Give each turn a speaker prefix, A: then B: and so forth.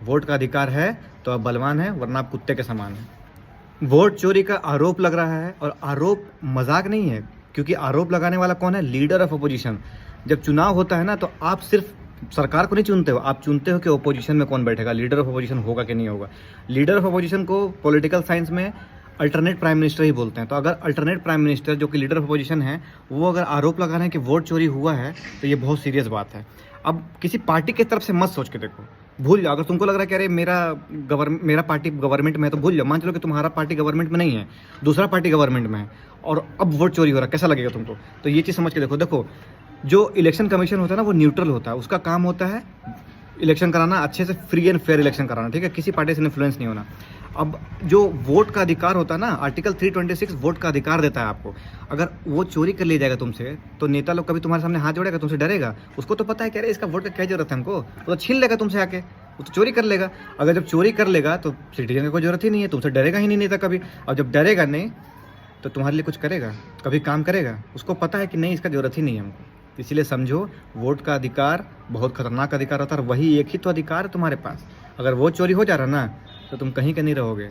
A: Vote का अधिकार है तो आप बलवान हैं, वरना आप कुत्ते के समान हैं। वोट चोरी का आरोप लग रहा है और आरोप मजाक नहीं है, क्योंकि आरोप लगाने वाला कौन है? Leader of opposition. जब चुनाव होता है ना तो आप सिर्फ सरकार को नहीं चुनते हो, आप चुनते हो कि ओपोजिशन में कौन बैठेगा, लीडर ऑफ अपोजिशन होगा कि नहीं होगा। लीडर ऑफ अपोजिशन को पॉलिटिकल साइंस में अल्टरनेट प्राइम मिनिस्टर ही बोलते हैं। तो अगर अल्टरनेट प्राइम मिनिस्टर जो कि लीडर ऑफ अपोजिशन है, वो अगर आरोप लगा रहे हैं कि वोट चोरी हुआ है, तो ये बहुत सीरियस बात है। अब किसी पार्टी की तरफ से मत सोच के देखो, भूल जाओ। अगर तुमको लग रहा है कि अरे मेरा पार्टी गवर्नमेंट में है, तो भूल जाओ। मान चलो कि तुम्हारा पार्टी गवर्नमेंट में नहीं है, दूसरा पार्टी गवर्नमेंट में है, और अब वोट चोरी हो रहा है, कैसा लगेगा तुमको? तो ये चीज़ समझ के देखो। जो इलेक्शन कमीशन होता है ना, वो न्यूट्रल होता है। उसका काम होता है इलेक्शन कराना, अच्छे से फ्री एंड फेयर इलेक्शन कराना, ठीक है? किसी पार्टी से इन्फ्लुएंस नहीं होना। अब जो वोट का अधिकार होता है ना, आर्टिकल 326 वोट का अधिकार देता है आपको। अगर वो चोरी कर लिया जाएगा तुमसे, तो नेता लोग कभी तुम्हारे सामने हाथ जोड़ेगा? तुमसे डरेगा? उसको तो पता है कि अरे इसका वोट का क्या जरूरत है हमको, वो तो छीन लेगा तुमसे आके, वो तो चोरी कर लेगा। अगर जब चोरी कर लेगा तो सिटीजन की कोई जरूरत ही नहीं है, तुमसे डरेगा ही नहीं नेता कभी। और जब डरेगा नहीं तो तुम्हारे लिए कुछ करेगा, कभी काम करेगा? उसको पता है कि नहीं, इसका जरूरत ही नहीं है हमको। इसीलिए समझो, वोट का अधिकार बहुत खतरनाक अधिकार होता है, और वही एक ही तो अधिकार है तुम्हारे पास। अगर वो चोरी हो जा रहा ना, तो तुम कहीं का नहीं रहोगे।